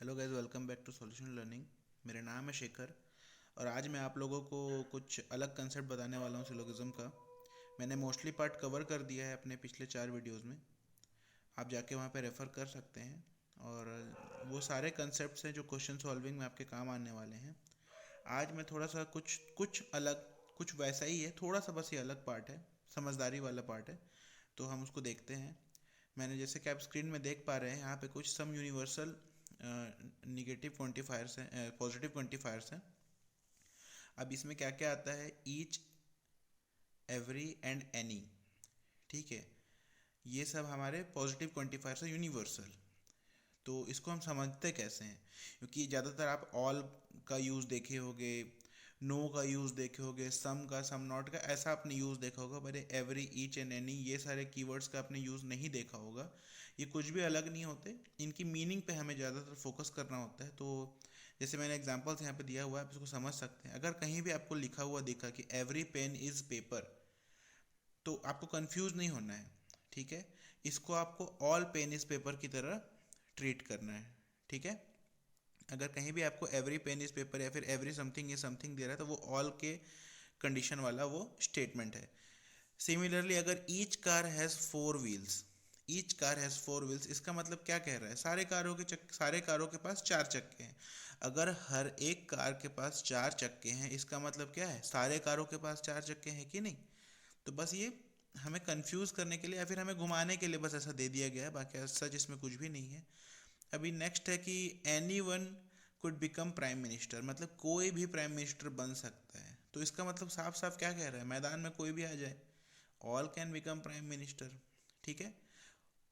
Hello guys, welcome back to solution learning. मेरा नाम है शेखर और आज मैं आप लोगों को कुछ अलग कंसेप्ट बताने वाला हूँ सिलोगिज्म का। मैंने मोस्टली पार्ट कवर कर दिया है अपने पिछले 4 वीडियोस में। आप जाके वहाँ पे रेफ़र कर सकते हैं और वो सारे कंसेप्ट्स हैं जो क्वेश्चन सॉल्विंग में आपके काम आने वाले हैं। आज मैं थोड़ा सा कुछ कुछ अलग, कुछ वैसा ही है, थोड़ा सा बस ये अलग पार्ट है, समझदारी वाला पार्ट है, तो हम उसको देखते हैं। मैंने जैसे कि आप स्क्रीन में देख पा रहे हैं, यहाँ पे कुछ सम यूनिवर्सल निगेटिव क्वांटिफायर्स हैं, पॉजिटिव क्वांटिफायर्स हैं। अब इसमें क्या क्या आता है, ईच, एवरी एंड एनी, ठीक है। ये सब हमारे पॉजिटिव क्वांटिफायर्स हैं, यूनिवर्सल। तो इसको हम समझते कैसे हैं, क्योंकि ज़्यादातर आप ऑल का यूज़ देखे होंगे, नो का यूज़ देखे होंगे, सम का, सम नॉट का, ऐसा आपने यूज़ देखा होगा, पर एवरी, ईच एंड एनी, ये सारे कीवर्ड्स का आपने यूज़ नहीं देखा होगा। ये कुछ भी अलग नहीं होते, इनकी मीनिंग पे हमें ज़्यादातर फोकस करना होता है। तो जैसे मैंने एग्जांपल्स यहाँ पे दिया हुआ है, आप इसको समझ सकते हैं। अगर कहीं भी आपको लिखा हुआ दिखा कि एवरी पेन इज़ पेपर, तो आपको कंफ्यूज नहीं होना है, ठीक है। इसको आपको ऑल पेन इज़ पेपर की तरह ट्रीट करना है, ठीक है। अगर कहीं भी आपको एवरी पेन इज़ पेपर या फिर every something is something they रहा है, तो वो ऑल के कंडीशन वाला वो स्टेटमेंट है। सिमिलरली अगर each car has 4 wheels, each car has 4 wheels, इसका मतलब क्या कह रहा है, सारे कारों के पास 4 चक्के हैं। अगर हर एक कार के पास 4 चक्के हैं, इसका मतलब क्या है, सारे कारों के पास 4 चक्के हैं कि नहीं। तो बस ये हमें कंफ्यूज करने के लिए या फिर हमें घुमाने के लिए बस ऐसा दे दिया गया है, बाकी सच इसमें कुछ भी नहीं है। अभी नेक्स्ट है कि any one could become prime minister, मतलब कोई भी प्राइम मिनिस्टर बन सकता है। तो इसका मतलब साफ साफ क्या कह रहा है, मैदान में कोई भी आ जाए, all can become prime minister, ठीक है।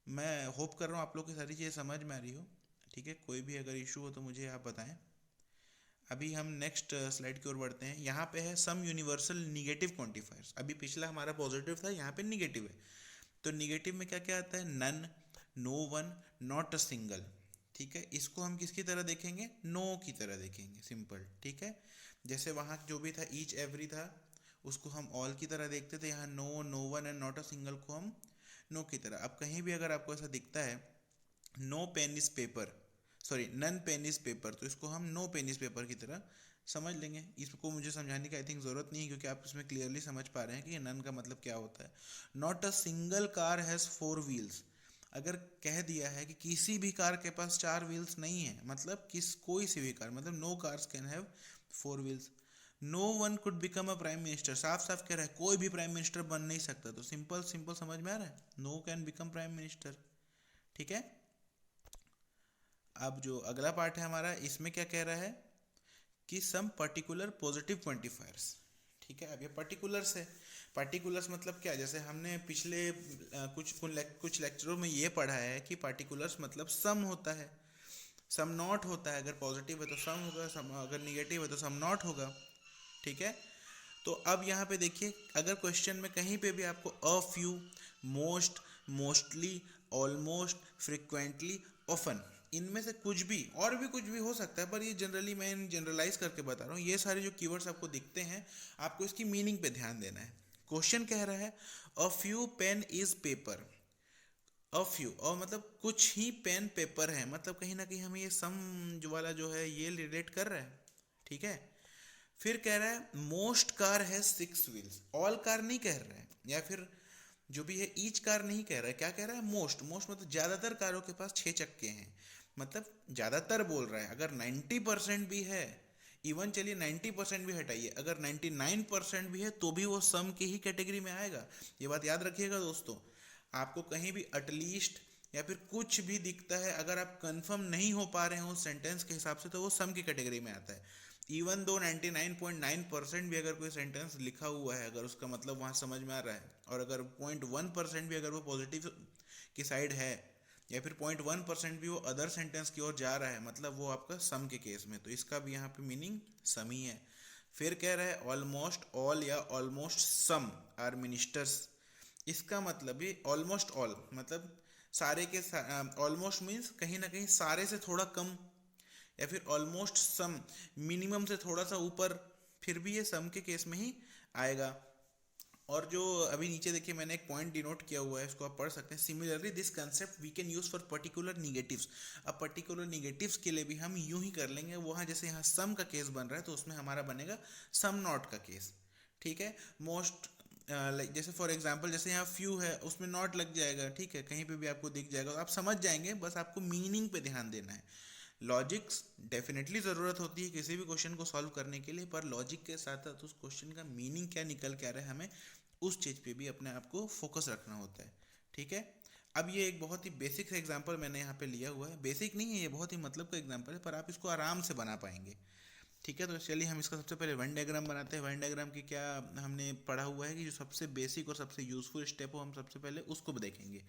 मैं होप कर रहा हूँ आप लोग की सारी चीज़ें समझ में आ रही हो, ठीक है। कोई भी अगर इशू हो तो मुझे आप बताएं। अभी हम नेक्स्ट स्लाइड की ओर बढ़ते हैं। यहाँ पे है सम यूनिवर्सल निगेटिव क्वांटिफायर्स। अभी पिछला हमारा पॉजिटिव था, यहाँ पे निगेटिव है। तो निगेटिव में क्या क्या आता है, none, no one, not a single, ठीक है। इसको हम किसकी तरह देखेंगे, नो की तरह देखेंगे, सिंपल, ठीक है। जैसे वहाँ जो भी था ईच एवरी था, उसको हम ऑल की तरह देखते थे, यहाँ no, no one and not a single को हम नो की तरह। अब कहीं भी अगर आपको ऐसा दिखता है no pen is paper, sorry none pen is paper, तो इसको हम नो पेन इज पेपर की तरह समझ लेंगे। इसको मुझे समझाने की आई थिंक ज़रूरत नहीं है, क्योंकि आप इसमें क्लियरली समझ पा रहे हैं कि नन का मतलब क्या होता है। Not a single car has 4 wheels, अगर कह दिया है कि किसी भी कार के पास 4 व्हील्स नहीं है, मतलब कोई सी भी कार, मतलब no cars can have 4 wheels. No one could become a prime minister, साफ साफ कह रहा है कोई भी प्राइम मिनिस्टर बन नहीं सकता। तो सिंपल सिंपल समझ में आ रहा है, no can become prime minister, ठीक है। अब जो अगला पार्ट है हमारा, इसमें क्या कह रहा है कि सम पर्टिकुलर पॉजिटिव क्वांटिफायर्स, ठीक है। अब ये पर्टिकुलर्स है, पर्टिकुलर्स मतलब क्या, जैसे हमने पिछले कुछ लेक्चरों में ये पढ़ा है कि पर्टिकुलर्स मतलब सम होता है, सम नॉट होता है। अगर पॉजिटिव है तो सम होगा, सम अगर निगेटिव है तो सम नॉट होगा, ठीक है। तो अब यहाँ पे देखिए, अगर क्वेश्चन में कहीं पे भी आपको a few, most, mostly, almost, frequently, often, इनमें से कुछ भी और भी कुछ भी हो सकता है, पर ये जनरली मैं जनरलाइज करके बता रहा हूँ। ये सारे जो कीवर्ड्स आपको दिखते हैं, आपको इसकी मीनिंग पे ध्यान देना है। क्वेश्चन कह रहा है a few pen is paper, a few, और मतलब कुछ ही पेन पेपर है, मतलब कहीं ना कहीं हमें ये सम जो वाला जो है ये रिलेट कर रहा है, ठीक है। फिर कह रहा है most car has 6 wheels, all car नहीं कह रहा है, या फिर जो भी है ईच कार नहीं कह रहा है, क्या कह रहा है, मोस्ट, मोस्ट मतलब ज्यादातर कारों के पास 6 चक्के हैं, मतलब ज्यादातर बोल रहा है। अगर 90% भी है, इवन चलिए 90% भी हटाइए, अगर 99% भी है तो भी वो सम की ही कैटेगरी में आएगा। ये बात याद रखिएगा दोस्तों। आपको कहीं भी एटलीस्ट या फिर कुछ भी दिखता है, अगर आप कंफर्म नहीं हो पा रहे हो उस सेंटेंस के हिसाब से, तो वो सम की कैटेगरी में आता है। इवन दो 99.9% भी अगर कोई सेंटेंस लिखा हुआ है, अगर उसका मतलब वहाँ समझ में आ रहा है, और अगर 0.1% भी अगर वो पॉजिटिव की साइड है, या फिर 0.1% भी वो अदर सेंटेंस की ओर जा रहा है, मतलब वो आपका सम के केस में, तो इसका भी यहाँ पे मीनिंग सम ही है। फिर कह रहा है ऑलमोस्ट ऑल या ऑलमोस्ट सम आर मिनिस्टर्स, इसका मतलब भी ऑलमोस्ट ऑल मतलब सारे के, ऑलमोस्ट मीन्स कहीं ना कहीं सारे से थोड़ा कम, या फिर ऑलमोस्ट सम मिनिमम से थोड़ा सा ऊपर, फिर भी ये सम के केस में ही आएगा। और जो अभी नीचे देखिए मैंने एक पॉइंट डिनोट किया हुआ है, इसको आप पढ़ सकते हैं। Similarly this concept we can use for particular negatives. अब पर्टिकुलर निगेटिव्स के लिए भी हम यूं ही कर लेंगे। वहाँ जैसे यहाँ सम का केस बन रहा है तो उसमें हमारा बनेगा सम नॉट का केस, ठीक है। मोस्ट लाइक जैसे फॉर एग्जांपल जैसे यहाँ फ्यू है उसमें नॉट लग जाएगा, ठीक है, कहीं पे भी आपको दिख जाएगा तो आप समझ जाएंगे। बस आपको मीनिंग पे ध्यान देना है। लॉजिक्स डेफिनेटली ज़रूरत होती है किसी भी क्वेश्चन को सॉल्व करने के लिए, पर लॉजिक के साथ साथ उस क्वेश्चन का मीनिंग क्या निकल के आ रहा है हमें उस चीज़ पे भी अपने आप को फोकस रखना होता है, ठीक है। अब ये एक बहुत ही बेसिक एग्जांपल मैंने यहाँ पे लिया हुआ है। बेसिक नहीं है ये, बहुत ही मतलब का एग्जांपल है, पर आप इसको आराम से बना पाएंगे, ठीक है। तो चलिए हम इसका सबसे पहले वन डायग्राम बनाते हैं। वन डायग्राम की क्या हमने पढ़ा हुआ है कि जो सबसे बेसिक और सबसे यूजफुल स्टेप हो हम सबसे पहले उसको देखेंगे।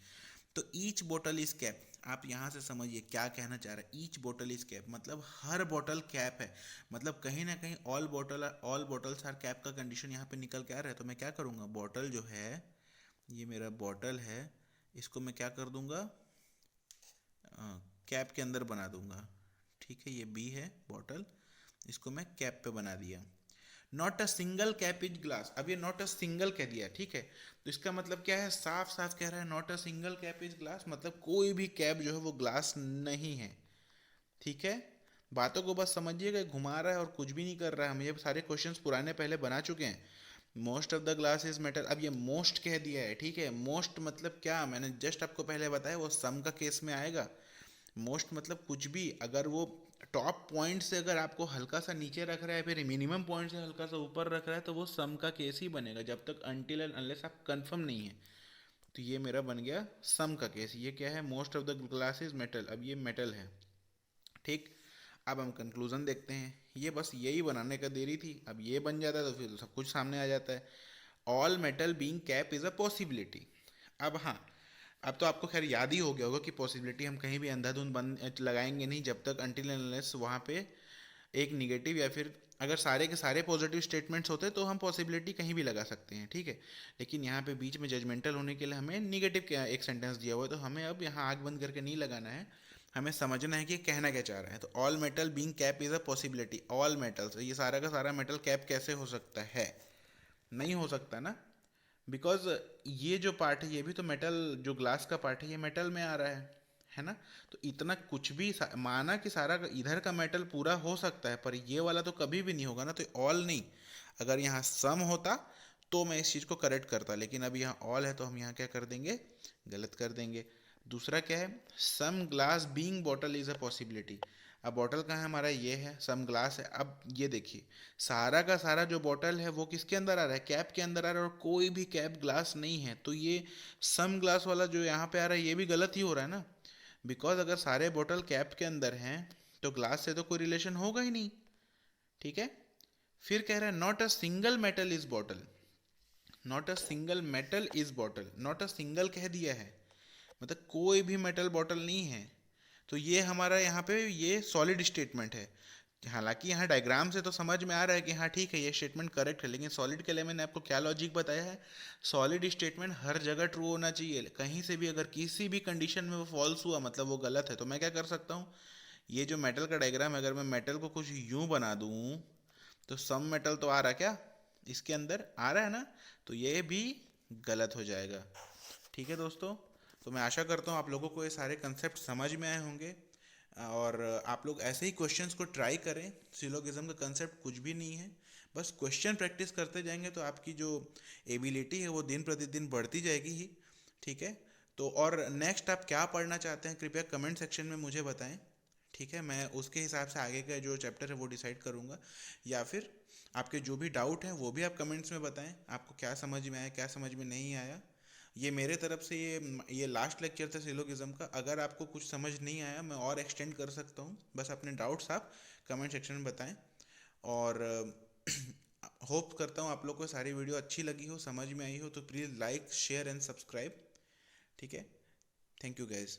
तो ईच बोतल इज कैप, आप यहाँ से समझिए क्या कहना चाह रहा है। ईच बोतल इज कैप मतलब हर बोतल कैप है, मतलब कहीं ना कहीं ऑल बोटल्स आर कैप का कंडीशन यहाँ पे निकल के आ रहा है। तो मैं क्या करूँगा, बोतल जो है ये मेरा बोतल है, इसको मैं क्या कर दूंगा, कैप के अंदर बना दूंगा, ठीक है। ये बी है बोतल, इसको मैं कैप पे बना दिया। Not a single cap is glass, अब ये नॉट अ सिंगल कह दिया, ठीक है। तो इसका मतलब क्या है, साफ साफ कह रहा है not a single cap is glass, मतलब कोई भी कैप जो है वो ग्लास नहीं है, ठीक है। बातों को बस समझिएगा, घुमा रहा है और कुछ भी नहीं कर रहा है। हम ये सारे क्वेश्चंस पुराने पहले बना चुके हैं। Most of the glass is metal, अब ये मोस्ट कह दिया है, ठीक है। मोस्ट मतलब क्या, मैंने जस्ट आपको पहले बताया वो सम का केस में आएगा। मोस्ट मतलब कुछ भी, अगर वो टॉप पॉइंट से अगर आपको हल्का सा नीचे रख रहा है, फिर मिनिमम पॉइंट से हल्का सा ऊपर रख रहा है, तो वो सम का केस ही बनेगा, जब तक अनटिल एंड अनलेस आप कंफर्म नहीं है। तो ये मेरा बन गया सम का केस। ये क्या है, most of the glass is metal, अब ये मेटल है, ठीक। अब हम कंक्लूजन देखते हैं। ये बस यही बनाने का देरी थी, अब ये बन जाता है तो फिर सब कुछ सामने आ जाता है। All metal being cap is a possibility. अब हाँ, अब तो आपको खैर याद ही हो गया होगा कि पॉसिबिलिटी हम कहीं भी अंधाधुंध बंद लगाएंगे नहीं, जब तक अनटिल अनलेस वहाँ पे एक निगेटिव या फिर अगर सारे के सारे पॉजिटिव स्टेटमेंट्स होते तो हम पॉसिबिलिटी कहीं भी लगा सकते हैं, ठीक है। लेकिन यहाँ पे बीच में जजमेंटल होने के लिए हमें निगेटिव एक सेंटेंस दिया हुआ है, तो हमें अब यहाँ आग बंद करके नहीं लगाना है, हमें समझना है कि कहना क्या चाह रहा है। तो all metal being cap is a possibility, all metals, ये सारा का सारा मेटल कैप कैसे हो सकता है, नहीं हो सकता ना, बिकॉज ये जो पार्ट है ये भी तो मेटल, जो ग्लास का पार्ट है ये मेटल में आ रहा है ना। तो इतना कुछ भी माना कि सारा इधर का मेटल पूरा हो सकता है, पर ये वाला तो कभी भी नहीं होगा ना। तो ऑल नहीं, अगर यहाँ सम होता तो मैं इस चीज़ को करेक्ट करता, लेकिन अब यहाँ ऑल है तो हम यहाँ क्या कर देंगे, गलत कर देंगे। दूसरा क्या है, some glass being bottle is a possibility. अब बॉटल कहाँ है हमारा, ये है, सम ग्लास है। अब ये देखिए सारा का सारा जो बॉटल है वो किसके अंदर आ रहा है, कैप के अंदर आ रहा है, और कोई भी कैप ग्लास नहीं है। तो ये सम ग्लास वाला जो यहाँ पे आ रहा है ये भी गलत ही हो रहा है ना, बिकॉज अगर सारे बॉटल कैप के अंदर हैं तो ग्लास से तो कोई रिलेशन होगा ही नहीं, ठीक है। फिर कह रहा है not a single metal is bottle, not a single metal is bottle, not a single कह दिया है, मतलब कोई भी मेटल बॉटल नहीं है। तो ये हमारा यहाँ पे ये सॉलिड स्टेटमेंट है। हालांकि यहाँ डायग्राम से तो समझ में आ रहा है कि हाँ ठीक है ये स्टेटमेंट करेक्ट है, लेकिन सॉलिड के लिए मैंने आपको क्या लॉजिक बताया है, सॉलिड स्टेटमेंट हर जगह ट्रू होना चाहिए। कहीं से भी अगर किसी भी कंडीशन में वो फॉल्स हुआ मतलब वो गलत है। तो मैं क्या कर सकता हूँ, ये जो मेटल का डायग्राम है अगर मैं मेटल को कुछ यूं बना दूँ तो सम मेटल तो आ रहा क्या, इसके अंदर आ रहा है ना, तो ये भी गलत हो जाएगा, ठीक है दोस्तों। तो मैं आशा करता हूँ आप लोगों को ये सारे कंसेप्ट समझ में आए होंगे, और आप लोग ऐसे ही क्वेश्चंस को ट्राई करें। सिलोगिज्म का कंसेप्ट कुछ भी नहीं है, बस क्वेश्चन प्रैक्टिस करते जाएंगे तो आपकी जो एबिलिटी है वो दिन प्रतिदिन बढ़ती जाएगी ही, ठीक है। तो और नेक्स्ट आप क्या पढ़ना चाहते हैं कृपया कमेंट सेक्शन में मुझे बताएं, ठीक है। मैं उसके हिसाब से आगे का जो चैप्टर है वो डिसाइड करूँगा, या फिर आपके जो भी डाउट हैं वो भी आप कमेंट्स में बताएं, आपको क्या समझ में आया क्या समझ में नहीं आया। ये मेरे तरफ से ये लास्ट लेक्चर था सिलोगिज्म का। अगर आपको कुछ समझ नहीं आया मैं और एक्सटेंड कर सकता हूँ, बस अपने डाउट्स आप कमेंट सेक्शन में बताएं। और होप करता हूँ आप लोग को सारी वीडियो अच्छी लगी हो, समझ में आई हो, तो please like share and subscribe, ठीक है। Thank you guys.